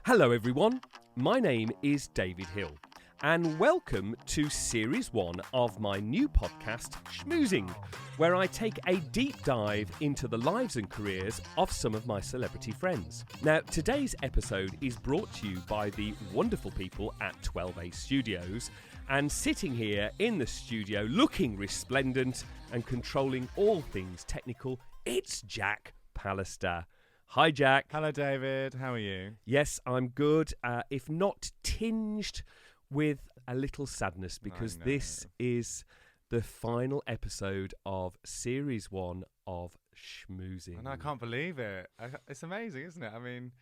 Hello everyone, my name is David Hill and welcome to Series 1 of my new podcast, Schmoozing, where I take a deep dive into the lives and careers of some of my celebrity friends. Now, today's episode is brought to you by the wonderful people at 12A Studios, and sitting here in the studio looking resplendent and controlling all things technical, it's Jack Pallister. Hi, Jack. Hello, David. How are you? Yes, I'm good, if not tinged with a little sadness, because this is the final episode of Series 1 of Schmoozing. I can't believe it. It's amazing, isn't it? I mean,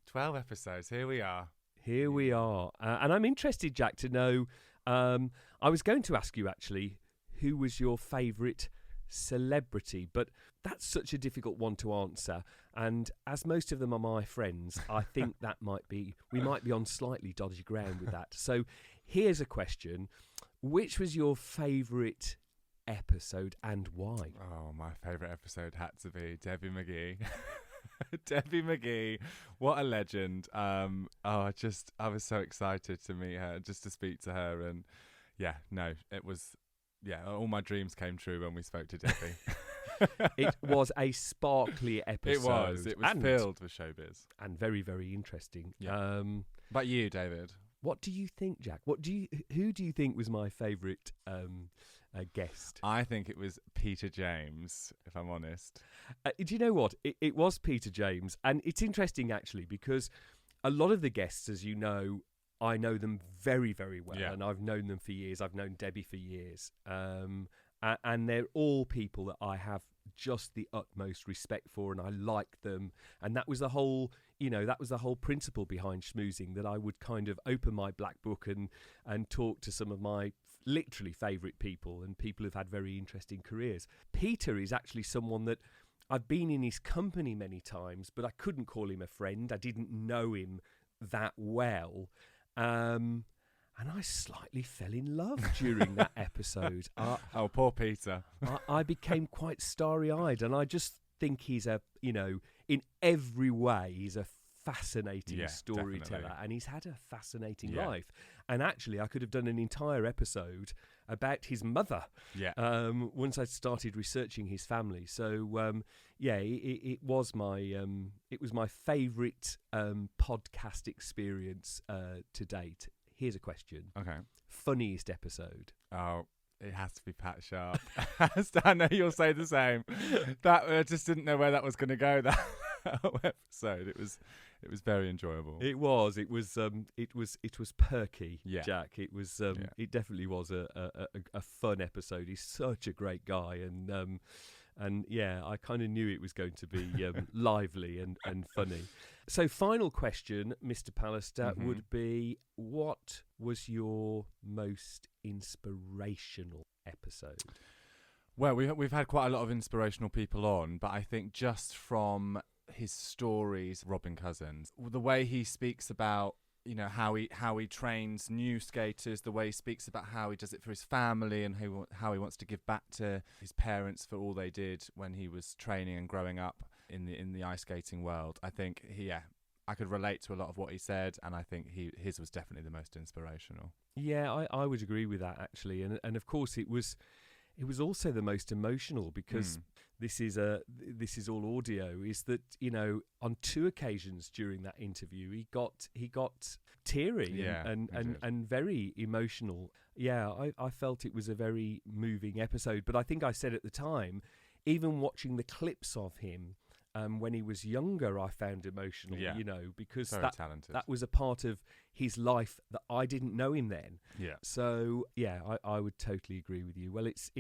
12 episodes. Here we are. Here we are. And I'm interested, Jack, to know, I was going to ask you, actually, who was your favourite celebrity, but that's such a difficult one to answer, and as most of them are my friends, I think we might be on slightly dodgy ground with that. So here's a question: which was your favourite episode and why? Oh, my favourite episode had to be Debbie McGee. Debbie McGee, what a legend. I was so excited to meet her, just to speak to her, and all my dreams came true when we spoke to Debbie. It was a sparkly episode. It was filled with showbiz. And very, very interesting. Yeah. But you, David? What do you think, Jack? Who do you think was my favourite guest? I think it was Peter James, if I'm honest. Do you know what? It was Peter James. And it's interesting, actually, because a lot of the guests, as you know, I know them very, very well, and I've known them for years. I've known Debbie for years, and they're all people that I have just the utmost respect for, and I like them. And that was the whole, principle behind Schmoozing, that I would kind of open my black book and talk to some of my literally favourite people, and people who've had very interesting careers. Peter is actually someone that I've been in his company many times, but I couldn't call him a friend. I didn't know him that well. And I slightly fell in love during that episode. Oh, poor Peter. I became quite starry-eyed, and I just think he's in every way, he's a fascinating storyteller, definitely. And he's had a fascinating life. And actually, I could have done an entire episode about his mother. Once I started researching his family. So it was my favourite podcast experience to date. Here's a question. Okay. Funniest episode. Oh, it has to be Pat Sharp. I know you'll say the same. That I just didn't know where that was going to go. That episode. It was very enjoyable. It was perky, Jack. It was. It definitely was a fun episode. He's such a great guy, and I kind of knew it was going to be lively and funny. So, final question, Mr. Pallister, would be: what was your most inspirational episode? Well, we've had quite a lot of inspirational people on, but I think just from his stories, Robin Cousins, the way he speaks about how he trains new skaters, the way he speaks about how he does it for his family, and how he wants to give back to his parents for all they did when he was training and growing up in the ice skating world. I think I could relate to a lot of what he said, and I think his was definitely the most inspirational. Yeah, I would agree with that, actually, and of course it was also the most emotional, because this is all audio. Is that on 2 occasions during that interview he got teary and very emotional. I felt it was a very moving episode, but I think I said at the time, even watching the clips of him when he was younger, I found emotional, because that was a part of his life that I didn't know him then. Yeah. So, I would totally agree with you. Well, it's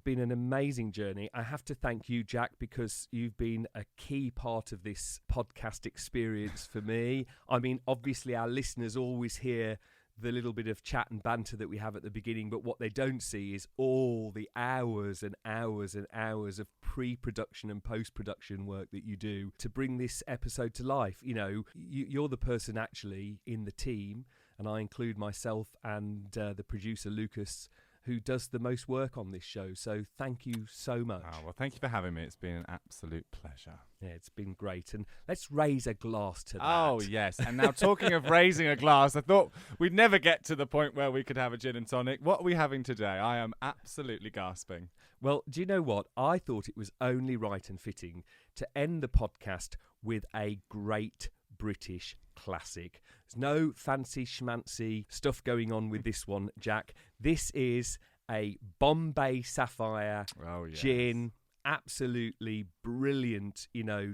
been an amazing journey. I have to thank you, Jack, because you've been a key part of this podcast experience for me. I mean, obviously, our listeners always hear the little bit of chat and banter that we have at the beginning, but what they don't see is all the hours and hours and hours of pre-production and post-production work that you do to bring this episode to life. You're the person actually in the team, and I include myself and the producer Lucas who does the most work on this show. So thank you so much. Oh, well, thank you for having me. It's been an absolute pleasure. Yeah, it's been great. And let's raise a glass to that. Oh, yes. And now talking of raising a glass, I thought we'd never get to the point where we could have a gin and tonic. What are we having today? I am absolutely gasping. Well, do you know what? I thought it was only right and fitting to end the podcast with a great British classic. There's no fancy schmancy stuff going on with this one, Jack. This is a Bombay Sapphire gin. Absolutely brilliant,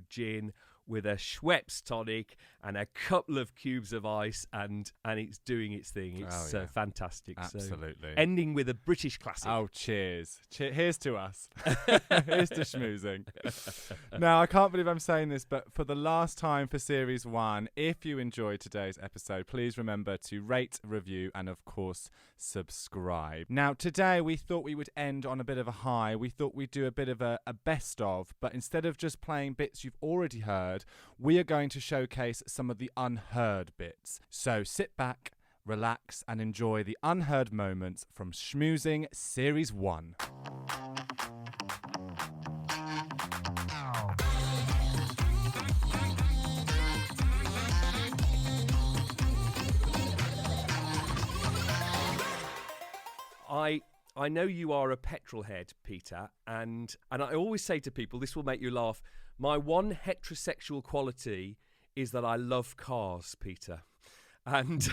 gin with a Schweppes tonic and a couple of cubes of ice, and it's doing its thing. It's fantastic. Absolutely. So, ending with a British classic. Oh, cheers. Here's to us. Here's to schmoozing. Now, I can't believe I'm saying this, but for the last time for Series 1, if you enjoyed today's episode, please remember to rate, review, and of course, subscribe. Now, today we thought we would end on a bit of a high. We thought we'd do a bit of a best of, but instead of just playing bits you've already heard, we are going to showcase some of the unheard bits. So sit back, relax, and enjoy the unheard moments from Schmoozing Series 1. I know you are a petrol head, Peter, and I always say to people, this will make you laugh, my one heterosexual quality is that I love cars, Peter. And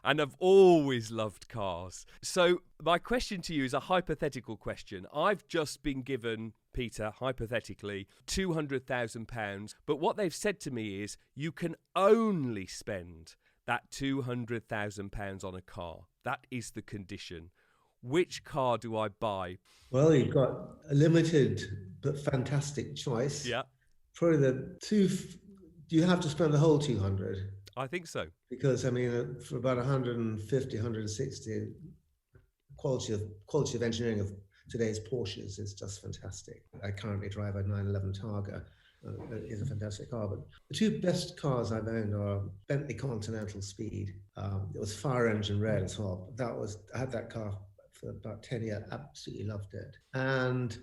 I've always loved cars. So my question to you is a hypothetical question. I've just been given, Peter, hypothetically, £200,000. But what they've said to me is you can only spend that £200,000 on a car. That is the condition. Which car do I buy? Well, you've got a limited but fantastic choice. Yeah. Probably do you have to spend the whole 200? I think so. Because, I mean, for about 150, 160, quality of engineering of today's Porsches is just fantastic. I currently drive a 911 Targa. It is a fantastic car. But the two best cars I've owned are Bentley Continental Speed. It was fire engine red as well. I had that car for about 10 years, absolutely loved it. And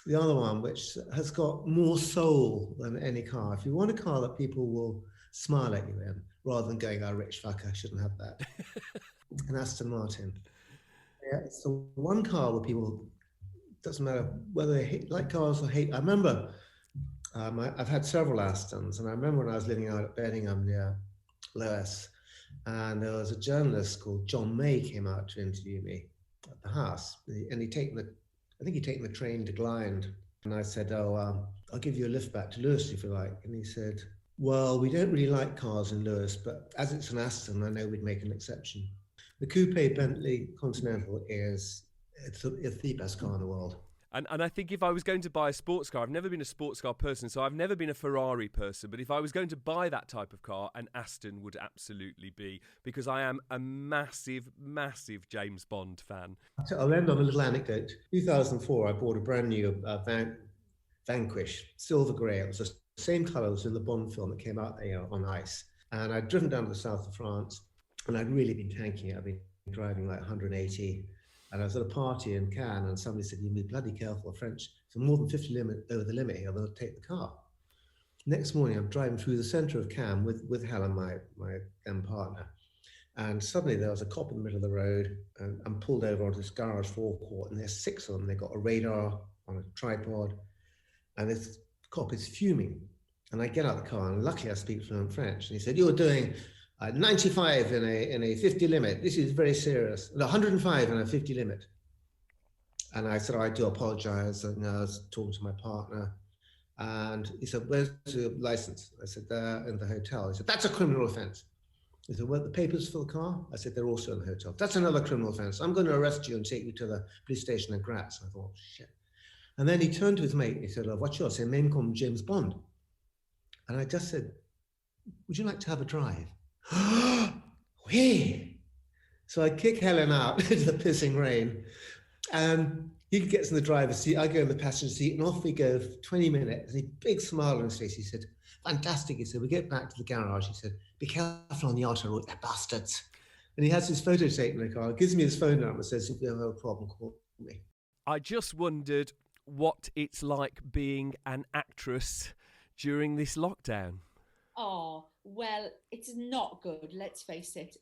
the other one, which has got more soul than any car. If you want a car that people will smile at you in, rather than going, "Oh, rich fucker, I shouldn't have that." An Aston Martin. Yeah, it's the one car where people, doesn't matter whether they like cars or hate. I remember, I've had several Astons, and I remember when I was living out at Birmingham near Lewis, and there was a journalist called John May came out to interview me at the house, and he'd taken the train to Glynde, and I said, "Oh, I'll give you a lift back to Lewis if you like." And he said, "Well, we don't really like cars in Lewis, but as it's an Aston, I know we'd make an exception." The coupe Bentley Continental it's the best car in the world. And I think if I was going to buy a sports car, I've never been a sports car person, so I've never been a Ferrari person, but if I was going to buy that type of car, an Aston would absolutely be, because I am a massive, massive James Bond fan. I'll end on a little anecdote. 2004, I bought a brand new Vanquish, silver grey. It was the same colour as in the Bond film that came out there on ice. And I'd driven down to the south of France, and I'd really been tanking it. I'd been driving like 180. And I was at a party in Cannes, and somebody said, "You be bloody careful, French. For more than 50 over the limit, I'm going to take the car." Next morning, I'm driving through the centre of Cannes with Helen, my then partner. And suddenly there was a cop in the middle of the road, and I'm pulled over onto this garage forecourt, and there's 6 of them. They've got a radar on a tripod, and this cop is fuming. And I get out of the car, and luckily I speak fluent French. And he said, "You're doing 95 in a 50 limit. This is very serious. 105 in a 50 limit." And I said, "I do apologize." And I was talking to my partner, and he said, "Where's your license?" I said, "They're in the hotel." He said, "That's a criminal offense." He said, "Well, the papers for the car?" I said, "They're also in the hotel." "That's another criminal offense. I'm going to arrest you and take you to the police station in Graz." I thought, shit. And then he turned to his mate and he said, "Oh, what's yours?" I said, "Name called James Bond." And I just said, "Would you like to have a drive?" Whee! So I kick Helen out into the pissing rain, and he gets in the driver's seat, I go in the passenger seat, and off we go for 20 minutes. And he big smile on his face. He said, "Fantastic." He said, "We get back to the garage." He said, "Be careful on the outer road, they're bastards." And he has his photo taken in the car, gives me his phone number, says, if you have a problem, call me. I just wondered what it's like being an actress during this lockdown. Oh, well, it's not good. Let's face it.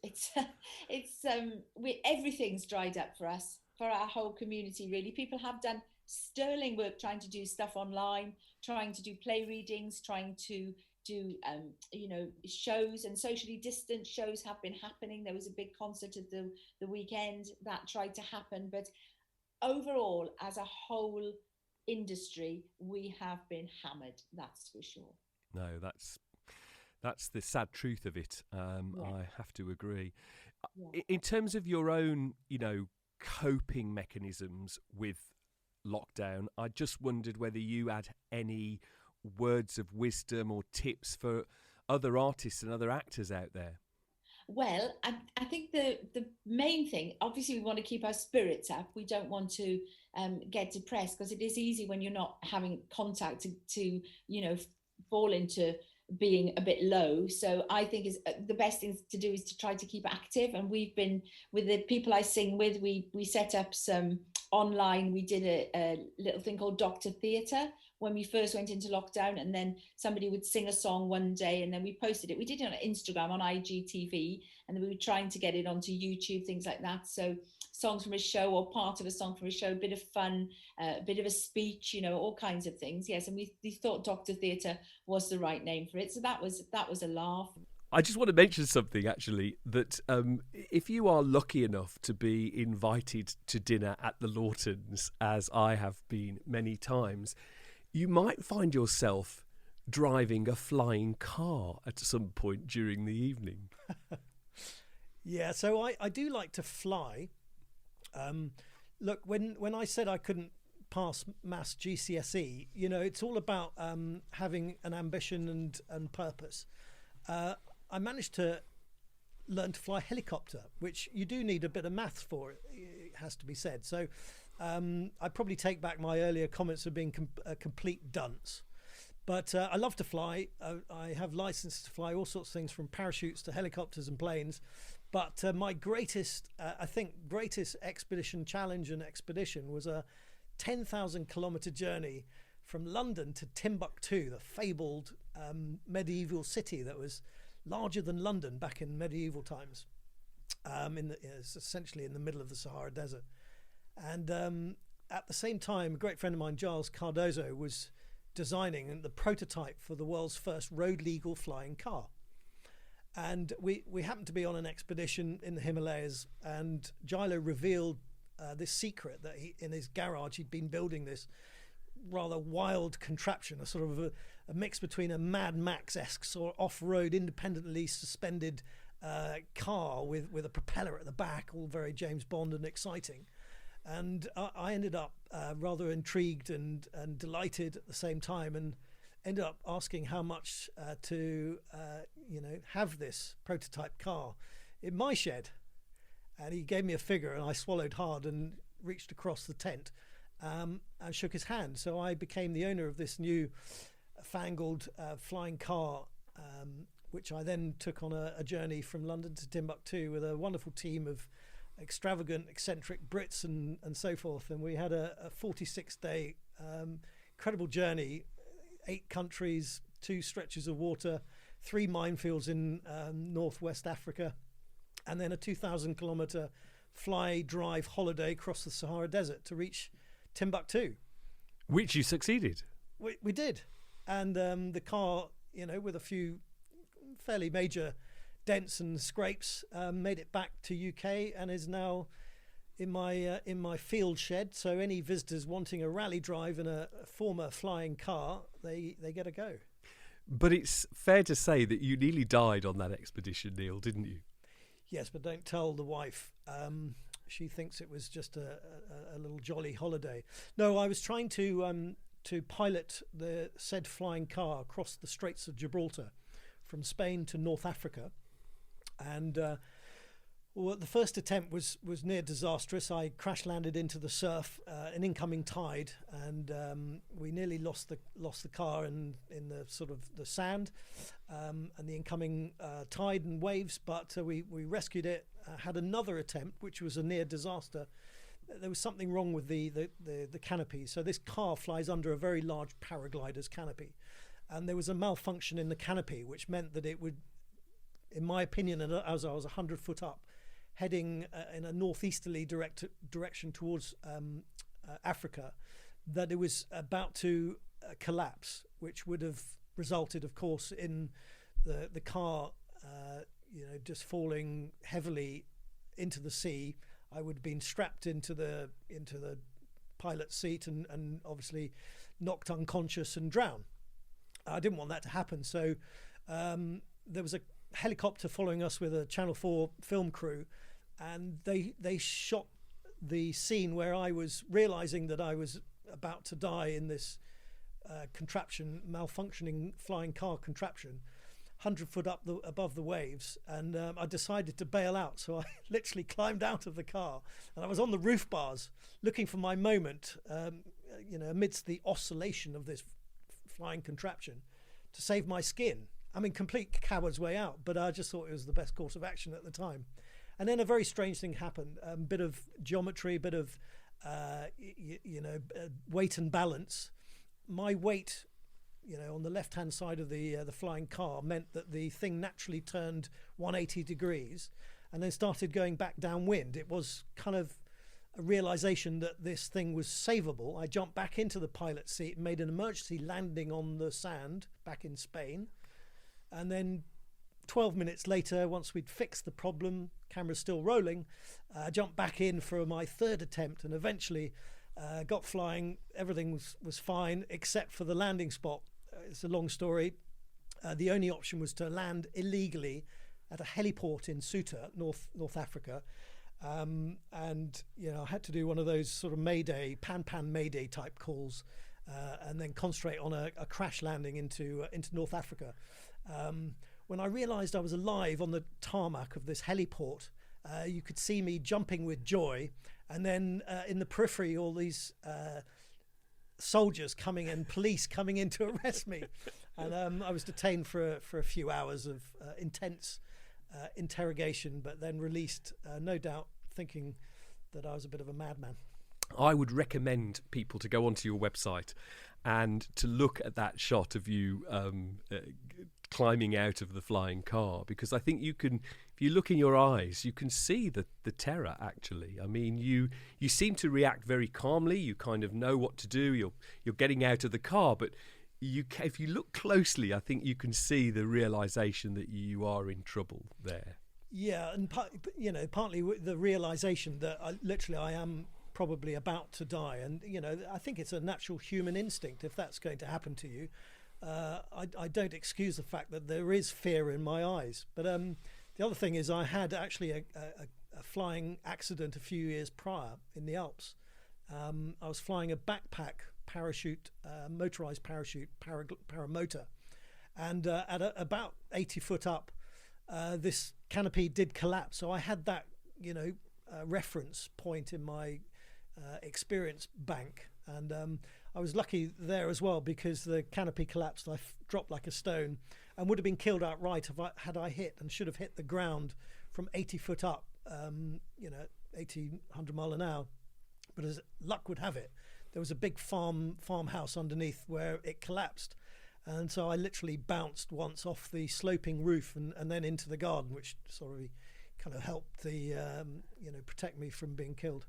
Everything's dried up for us, for our whole community, really. People have done sterling work trying to do stuff online, trying to do play readings, trying to do, shows, and socially distant shows have been happening. There was a big concert at the weekend that tried to happen. But overall, as a whole industry, we have been hammered, that's for sure. No, that's the sad truth of it. I have to agree. Yeah. In terms of your own, coping mechanisms with lockdown, I just wondered whether you had any words of wisdom or tips for other artists and other actors out there. Well, I think the main thing, obviously we want to keep our spirits up. We don't want to get depressed, because it is easy when you're not having contact to fall into being a bit low. So I think is the best thing to do is to try to keep active. And we've been, with the people I sing with, we set up some online, we did a little thing called Doctor Theatre when we first went into lockdown, and then somebody would sing a song one day and then we posted it. We did it on Instagram, on IGTV, and then we were trying to get it onto YouTube, things like that. So songs from a show or part of a song from a show, a bit of fun, a bit of a speech, all kinds of things. Yes, and we thought Doctor Theatre was the right name for it. So that was a laugh. I just want to mention something, actually, that if you are lucky enough to be invited to dinner at the Laughtons, as I have been many times, you might find yourself driving a flying car at some point during the evening. Yeah, so I do like to fly. Look, when I said I couldn't pass maths GCSE, it's all about having an ambition and purpose. I managed to learn to fly a helicopter, which you do need a bit of maths for, it has to be said. So I probably take back my earlier comments of being a complete dunce. But I love to fly. I have license to fly all sorts of things, from parachutes to helicopters and planes. But my greatest expedition challenge and expedition was a 10,000 kilometre journey from London to Timbuktu, the fabled medieval city that was larger than London back in medieval times. It's essentially in the middle of the Sahara Desert. And at the same time, a great friend of mine, Giles Cardozo, was designing the prototype for the world's first road legal flying car. And we happened to be on an expedition in the Himalayas, and Gilo revealed this secret that in his garage he'd been building this rather wild contraption, a sort of a mix between a Mad Max-esque sort of off-road, independently suspended car with a propeller at the back, all very James Bond and exciting. And I ended up rather intrigued and delighted at the same time, and ended up asking how much to have this prototype car in my shed. And he gave me a figure, and I swallowed hard and reached across the tent and shook his hand. So I became the owner of this new fangled flying car, which I then took on a journey from London to Timbuktu with a wonderful team of extravagant, eccentric Brits and so forth. And we had a 46-day incredible journey, 8 countries, 2 stretches of water, 3 minefields in northwest Africa, and then a 2,000 kilometre fly drive holiday across the Sahara Desert to reach Timbuktu. Which you succeeded. We did. And the car, with a few fairly major dents and scrapes, made it back to UK and is now in my field shed. So any visitors wanting a rally drive in a former flying car, they get a go. But it's fair to say that you nearly died on that expedition, Neil, didn't you? Yes, but don't tell the wife. She thinks it was just a little jolly holiday. No, I was trying to pilot the said flying car across the Straits of Gibraltar from Spain to North Africa. And Well, the first attempt was near disastrous. I crash landed into the surf, an incoming tide, and we nearly lost the car in the sort of the sand and the incoming tide and waves. But we rescued it. Had another attempt, which was a near disaster. There was something wrong with the canopy. So this car flies under a very large paraglider's canopy, and there was a malfunction in the canopy, which meant that it would, in my opinion, as I was 100 foot up, heading in a northeasterly direction towards Africa, that it was about to collapse, which would have resulted, of course, in the car, just falling heavily into the sea. I would have been strapped into the pilot's seat and obviously knocked unconscious and drowned. I didn't want that to happen, so there was a helicopter following us with a Channel 4 film crew, and they shot the scene where I was realizing that I was about to die in this malfunctioning flying car contraption, 100 foot up above the waves, and I decided to bail out. So I literally climbed out of the car, and I was on the roof bars looking for my moment, amidst the oscillation of this flying contraption, to save my skin. I mean, complete coward's way out, but I just thought it was the best course of action at the time. And then a very strange thing happened. A bit of geometry, bit of weight and balance. My weight, on the left-hand side of the flying car meant that the thing naturally turned 180 degrees and then started going back downwind. It was kind of a realization that this thing was savable. I jumped back into the pilot's seat and made an emergency landing on the sand back in Spain. And then 12 minutes later, once we'd fixed the problem, camera's still rolling, I jumped back in for my third attempt and eventually got flying. Everything was fine except for the landing spot. It's a long story. The only option was to land illegally at a heliport in Suta, North Africa. And I had to do one of those sort of Mayday, pan Mayday type calls, and then concentrate on a crash landing into North Africa. When I realised I was alive on the tarmac of this heliport, you could see me jumping with joy, and then in the periphery, all these soldiers coming and police coming in to arrest me, and I was detained for a few hours of intense interrogation, but then released, no doubt thinking that I was a bit of a madman. I would recommend people to go onto your website and to look at that shot of you climbing out of the flying car, because I think you can, if you look in your eyes, you can see the terror actually. I mean, you seem to react very calmly. You kind of know what to do. You're getting out of the car, but if you look closely, I think you can see the realization that you are in trouble there. Yeah, and partly the realization that I am probably about to die, and I think it's a natural human instinct. If that's going to happen to you, I don't excuse the fact that there is fear in my eyes. But the other thing is, I had actually a flying accident a few years prior in the Alps. I was flying a backpack parachute, motorized parachute, paramotor, and at about 80 foot up, this canopy did collapse. So I had that, reference point in my experience bank, and I was lucky there as well, because the canopy collapsed. I dropped like a stone and would have been killed outright had I hit, and should have hit the ground from 80 foot up, 80, 100 mile an hour. But as luck would have it, there was a big farmhouse underneath where it collapsed. And so I literally bounced once off the sloping roof and then into the garden, which sort of kind of helped protect me from being killed.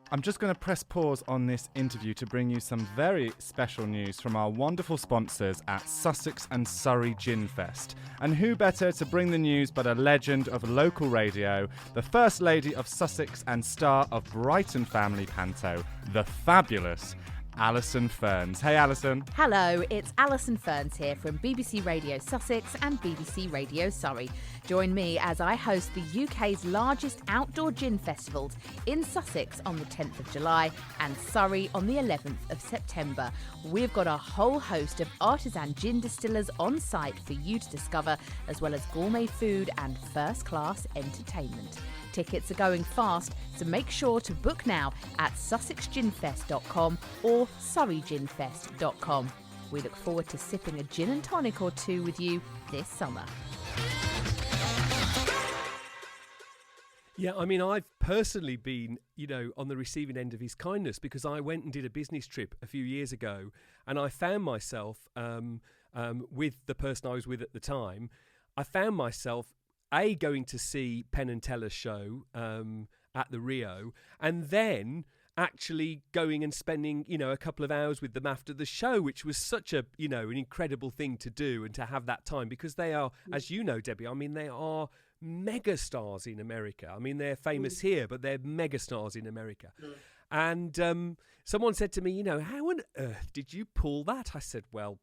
I'm just going to press pause on this interview to bring you some very special news from our wonderful sponsors at Sussex and Surrey Gin Fest. And who better to bring the news but a legend of local radio, the First Lady of Sussex and star of Brighton Family Panto, the fabulous Allison Ferns. Hey, Allison. Hello, it's Allison Ferns here from BBC Radio Sussex and BBC Radio Surrey. Join me as I host the UK's largest outdoor gin festivals in Sussex on the 10th of July and Surrey on the 11th of September. We've got a whole host of artisan gin distillers on site for you to discover, as well as gourmet food and first-class entertainment. Tickets are going fast, so make sure to book now at sussexginfest.com or surreyginfest.com. We look forward to sipping a gin and tonic or two with you this summer. Yeah, I mean, I've personally been, on the receiving end of his kindness, because I went and did a business trip a few years ago and I found myself, with the person I was with at the time, I found myself going to see Penn and Teller's show at the Rio, and then actually going and spending, a couple of hours with them after the show, which was such a, an incredible thing to do and to have that time, because they are, as you know, Debbie, I mean, they are megastars in America. I mean, they're famous here, but they're megastars in America. And someone said to me, how on earth did you pull that? I said, well,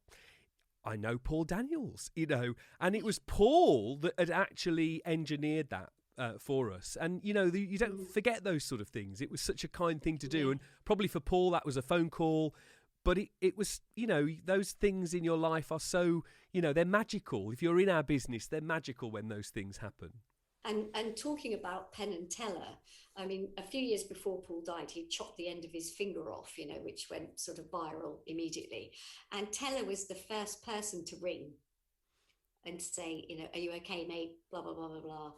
I know Paul Daniels, and it was Paul that had actually engineered that for us. And, you don't forget those sort of things. It was such a kind thing to do. And probably for Paul, that was a phone call. But it was, those things in your life are so, they're magical. If you're in our business, they're magical when those things happen. And talking about Penn and Teller, I mean, a few years before Paul died, he chopped the end of his finger off, which went sort of viral immediately. And Teller was the first person to ring and say, are you okay, mate? Blah, blah, blah, blah, blah.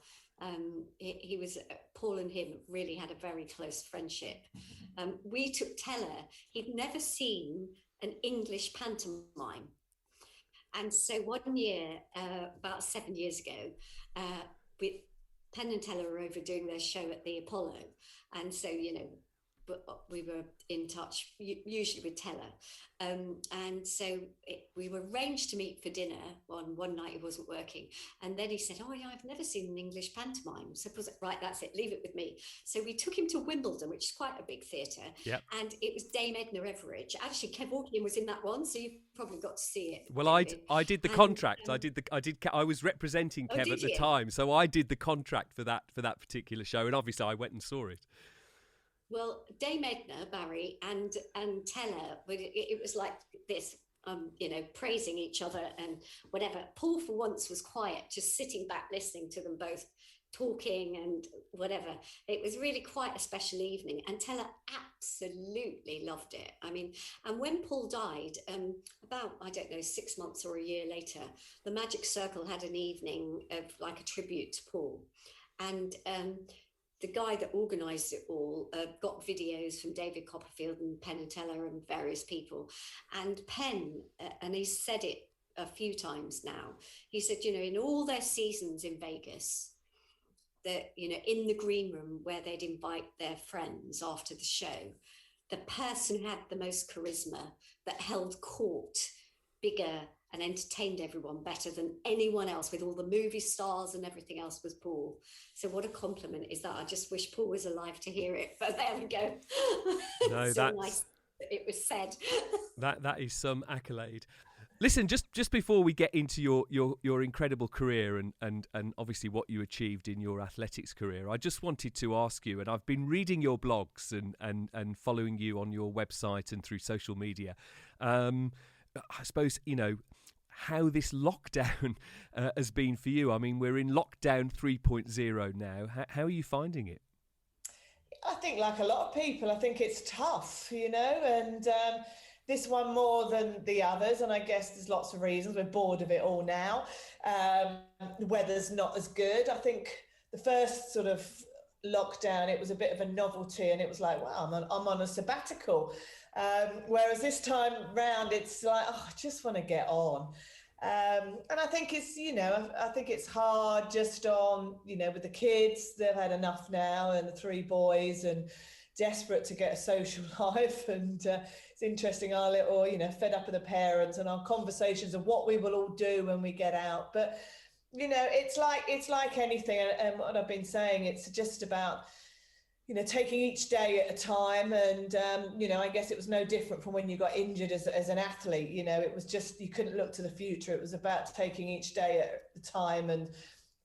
He was, Paul and him really had a very close friendship. We took Teller, he'd never seen an English pantomime. And so one year, about 7 years ago, Penn and Teller were over doing their show at the Apollo. And so, we were in touch, usually with Teller. And so we were arranged to meet for dinner on one night. He wasn't working. And then he said, oh, yeah, I've never seen an English pantomime. So I was like, right, that's it, leave it with me. So we took him to Wimbledon, which is quite a big theatre. Yep. And it was Dame Edna Everage. Actually, Kev Orkian was in that one, so you've probably got to see it. Well, I did the contract. I was representing Kev at the time, so I did the contract for that particular show, and obviously I went and saw it. Well, Dame Edna, Barry, and Teller, it was like this, praising each other and whatever. Paul, for once, was quiet, just sitting back, listening to them both talking and whatever. It was really quite a special evening, and Teller absolutely loved it. I mean, and when Paul died, about, 6 months or a year later, the Magic Circle had an evening of like a tribute to Paul. And the guy that organised it all got videos from David Copperfield and Penn and Teller and various people. And Penn, and he's said it a few times now, he said, in all their seasons in Vegas, that, in the green room where they'd invite their friends after the show, the person who had the most charisma, that held court bigger and entertained everyone better than anyone else, with all the movie stars and everything else, was Paul. So what a compliment is that. I just wish Paul was alive to hear it, but there we go. No, so nice that it was said. that is some accolade. Listen, just before we get into your incredible career and obviously what you achieved in your athletics career, I just wanted to ask you, and I've been reading your blogs and following you on your website and through social media, I suppose, how this lockdown has been for you. I mean, we're in lockdown 3.0 now. How are you finding it? I think, like a lot of people, I think it's tough, and this one more than the others. And I guess there's lots of reasons. We're bored of it all now. The weather's not as good. I think the first sort of lockdown, it was a bit of a novelty, and it was like, wow, I'm on a sabbatical. Whereas this time round, it's like, I just want to get on. And I think it's, I think it's hard just on, with the kids. They've had enough now, and the 3 boys, and desperate to get a social life. And it's interesting, our little, fed up with the parents and our conversations of what we will all do when we get out. But, it's like anything. And what I've been saying, it's just about taking each day at a time. And, I guess it was no different from when you got injured as an athlete. It was just, you couldn't look to the future. It was about taking each day at a time and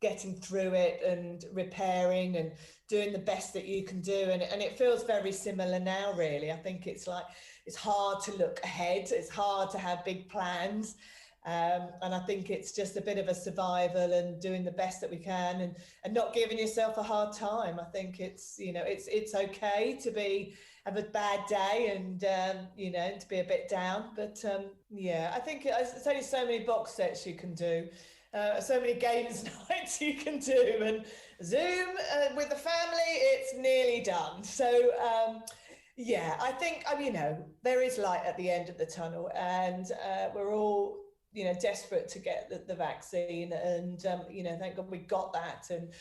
getting through it and repairing and doing the best that you can do. And it feels very similar now, really. I think it's hard to look ahead. It's hard to have big plans. And I think it's just a bit of a survival and doing the best that we can and not giving yourself a hard time. I think it's okay to have a bad day and, to be a bit down. But I think it's only so many box sets you can do. So many games nights you can do, and Zoom with the family, it's nearly done. So I think there is light at the end of the tunnel, and we're all desperate to get the vaccine, and thank God we got that. And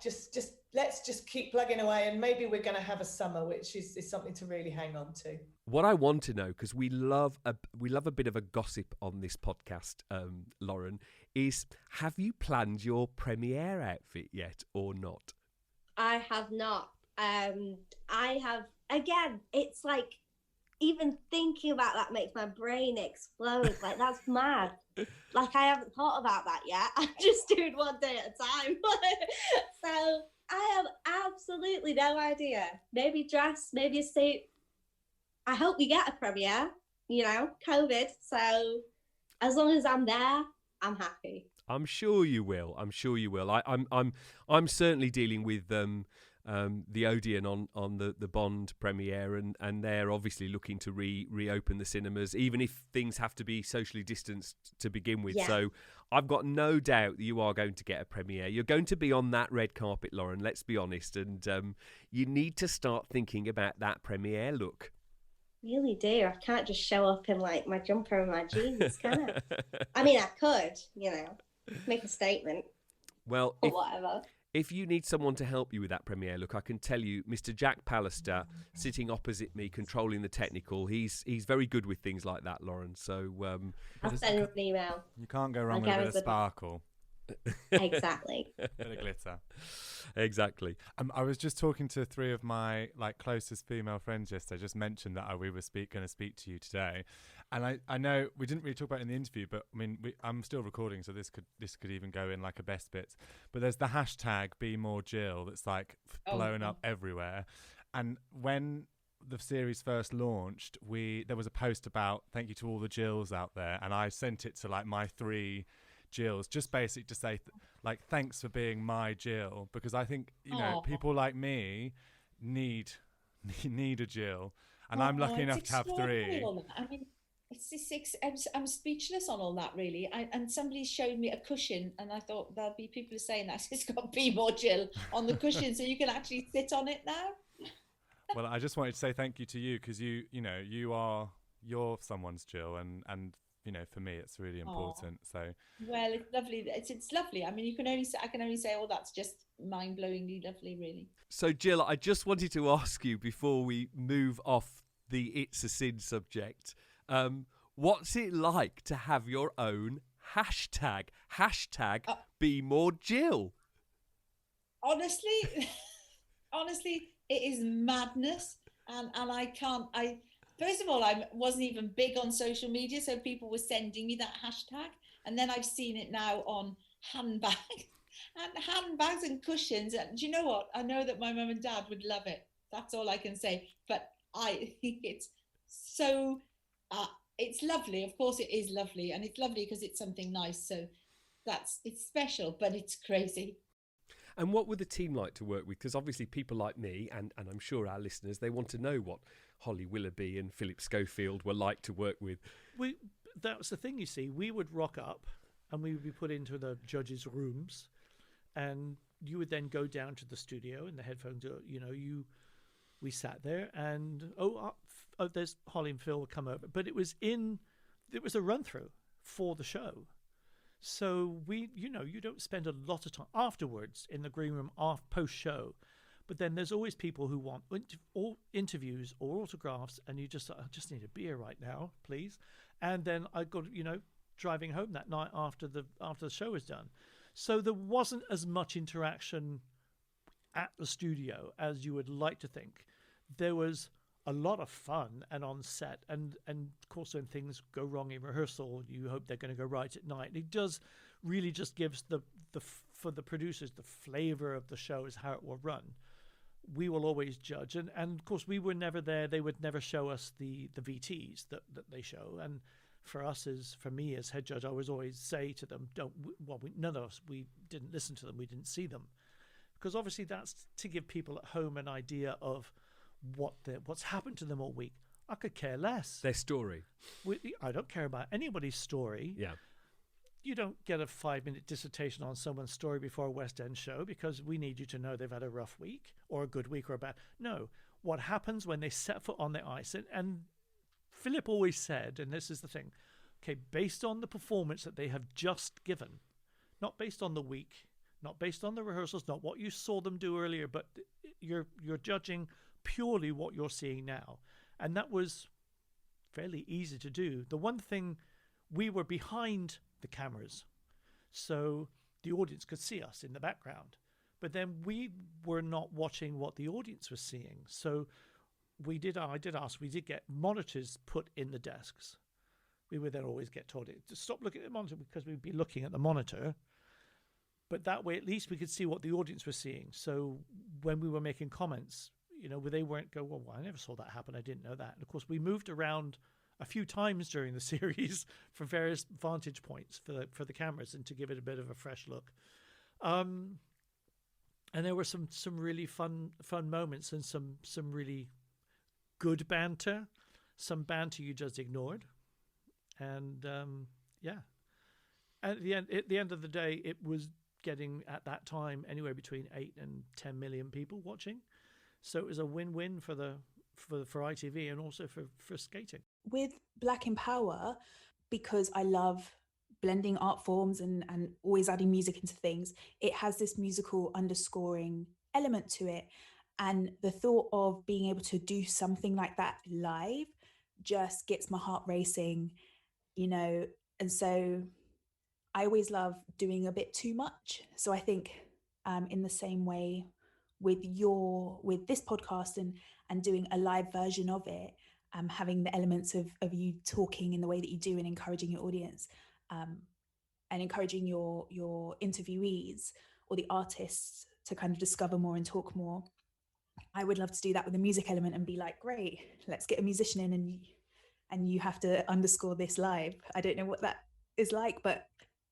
just let's just keep plugging away, and maybe we're going to have a summer, which is something to really hang on to. What I want to know, because we love a bit of a gossip on this podcast, Lauren, is have you planned your premiere outfit yet or not? I have not. I have, again, it's like, even thinking about that makes my brain explode. Like, that's mad. Like, I haven't thought about that yet. I'm just doing one day at a time. So I have absolutely no idea. Maybe dress, maybe a suit. I hope we get a premiere, COVID. So as long as I'm there, I'm happy. I'm sure you will. I'm certainly dealing with the Odeon on the Bond premiere, and they're obviously looking to reopen the cinemas, even if things have to be socially distanced to begin with. Yeah. So I've got no doubt that you are going to get a premiere. You're going to be on that red carpet, Lauren, let's be honest, and you need to start thinking about that premiere look. Really do. I can't just show up in like my jumper and my jeans, can I? I mean, I could, make a statement. Well, or whatever. If you need someone to help you with that premiere look, I can tell you, Mr. Jack Pallister, sitting opposite me, controlling the technical, he's very good with things like that, Lauren. So I'll send him an email. You can't go wrong with a bit of sparkle. Exactly. Bit of glitter. Exactly. I was just talking to 3 of my closest female friends yesterday. Just mentioned that we were going to speak to you today, and I know we didn't really talk about it in the interview, but I mean I'm still recording, so this could even go in like a best bits. But there's the hashtag Be More Jill that's like blown up everywhere, and when the series first launched, there was a post about thank you to all the Jills out there, and I sent it to like my 3 Jills, just basically to say thanks for being my Jill, because I think people like me need a Jill, and I'm lucky enough to have 3. I mean, I'm speechless on all that, really. And somebody showed me a cushion, and I thought there'll be people saying that it's got Be More Jill on the cushion, so you can actually sit on it now. Well, I just wanted to say thank you to you, because you're someone's Jill, and for me, it's really important. So, well, it's lovely. It's lovely. I mean, I can only say, that's just mind-blowingly lovely, really. So, Jill, I just wanted to ask you before we move off the It's a Sin subject, what's it like to have your own hashtag Be More Jill? Honestly, it is madness, and I can't. First of all, I wasn't even big on social media, so people were sending me that hashtag. And then I've seen it now on handbags and cushions. And do you know what? I know that my mum and dad would love it. That's all I can say. But I think it's so, it's lovely. Of course it is lovely. And it's lovely because it's something nice. So it's special, but it's crazy. And what would the team like to work with? Because obviously people like me, and I'm sure our listeners, they want to know what Holly Willoughby and Philip Schofield were like to work with. That was the thing, you see. We would rock up and we would be put into the judges' rooms, and you would then go down to the studio and the headphones, we sat there and, there's Holly and Phil will come over. But it was a run-through for the show. So you don't spend a lot of time afterwards in the green room post-show. But then there's always people who want interviews or autographs, and you just, I just need a beer right now, please. And then I got, driving home that night after the show was done. So there wasn't as much interaction at the studio as you would like to think. There was a lot of fun and on set, and of course when things go wrong in rehearsal, you hope they're going to go right at night. It does really just gives the for the producers the flavor of the show is how it will run. We will always judge, and of course we were never there. They would never show us the VTs that they show, and for me as head judge, I was always say to them, none of us, we didn't listen to them, we didn't see them, because obviously that's to give people at home an idea of what's happened to them all week. I could care less. Their story. I don't care about anybody's story. Yeah. You don't get a 5-minute dissertation on someone's story before a West End show because we need you to know they've had a rough week or a good week or a bad. No. What happens when they set foot on the ice? And Philip always said, and this is the thing, okay, based on the performance that they have just given, not based on the week, not based on the rehearsals, not what you saw them do earlier, but you're judging purely what you're seeing now. And that was fairly easy to do. The one thing, we were behind the cameras, so the audience could see us in the background, but then we were not watching what the audience was seeing. So I did get monitors put in the desks. We would then always get told to stop looking at the monitor because we'd be looking at the monitor, but that way at least we could see what the audience was seeing. So when we were making comments, they weren't go, well, I never saw that happen, I didn't know that. And of course we moved around a few times during the series from various vantage points for the cameras and to give it a bit of a fresh look. And there were some really fun moments and some really good banter, some banter you just ignored. And at the end of the day, it was getting at that time anywhere between 8 and 10 million people watching. So it was a win-win for ITV and also for skating. With Black in Power, because I love blending art forms and always adding music into things, it has this musical underscoring element to it. And the thought of being able to do something like that live just gets my heart racing, and so I always love doing a bit too much. So I think in the same way with this podcast and doing a live version of it, having the elements of you talking in the way that you do and encouraging your audience and encouraging your interviewees or the artists to kind of discover more and talk more. I would love to do that with a music element and be like, great, let's get a musician in and you have to underscore this live. I don't know what that is like, but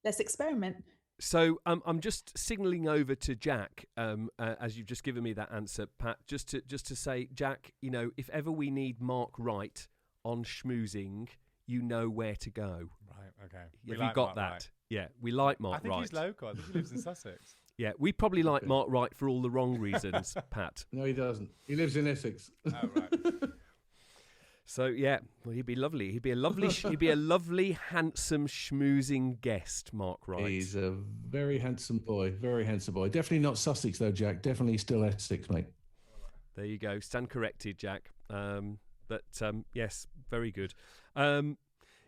let's experiment. So I'm just signalling over to Jack, as you've just given me that answer, Pat, just to say, Jack, if ever we need Mark Wright on Schmoozing, you know where to go. Right, okay. Have you got that? Wright. Yeah, we like Mark Wright. I think he's local. I think he lives in Sussex. Yeah, we probably like Mark Wright for all the wrong reasons, Pat. No, he doesn't. He lives in Essex. Oh, right. So yeah, well, he'd be lovely. He'd be a lovely, handsome, schmoozing guest, Mark Wright. He's a very handsome boy. Very handsome boy. Definitely not Sussex though, Jack. Definitely still Essex, mate. There you go. Stand corrected, Jack. But yes, very good.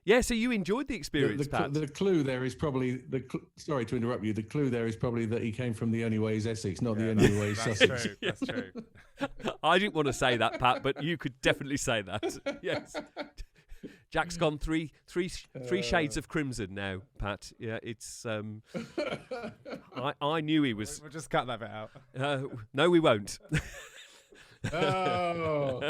Yeah, so you enjoyed the experience, Pat. The clue there is probably sorry to interrupt you. The clue there is probably that he came from the only way is Essex, not the only way is Sussex. True. That's true. I didn't want to say that, Pat, but you could definitely say that. Yes. Jack's gone three shades of crimson now, Pat. Yeah, it's. I knew he was. We'll just cut that bit out. No, we won't. Oh.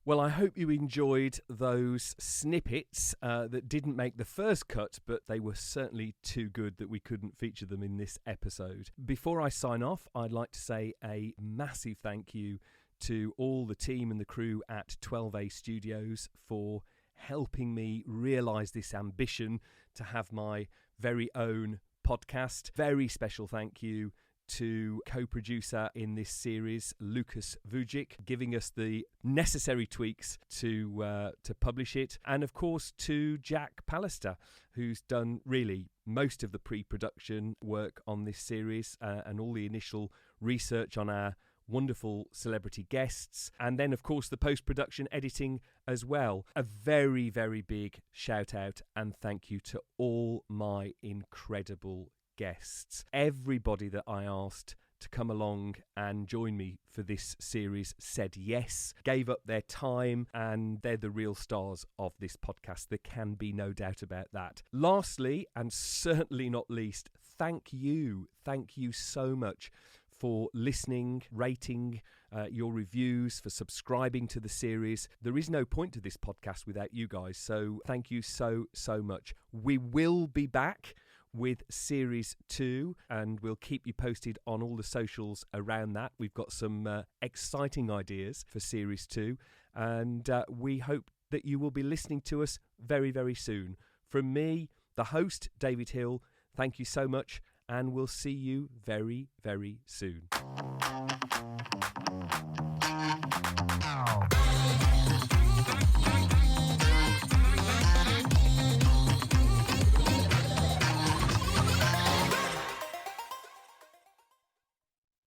Well, I hope you enjoyed those snippets that didn't make the first cut, but they were certainly too good that we couldn't feature them in this episode. Before I sign off, I'd like to say a massive thank you to all the team and the crew at 12A Studios for helping me realise this ambition to have my very own podcast. Very special thank you to co-producer in this series, Lucas Vujic, giving us the necessary tweaks to publish it, and of course to Jack Pallister, who's done really most of the pre-production work on this series and all the initial research on our wonderful celebrity guests, and then of course the post-production editing as well. A very, very big shout out and thank you to all my incredible guests. Everybody that I asked to come along and join me for this series said yes, gave up their time, and they're the real stars of this podcast. There can be no doubt about that. Lastly, and certainly not least, thank you so much for listening, rating your reviews, for subscribing to the series. There is no point to this podcast without you guys, so thank you so much. We will be back with Series 2, and we'll keep you posted on all the socials around that. We've got some exciting ideas for Series 2, and we hope that you will be listening to us very, very soon. From me, the host, David Hill, thank you so much, and we'll see you very, very soon.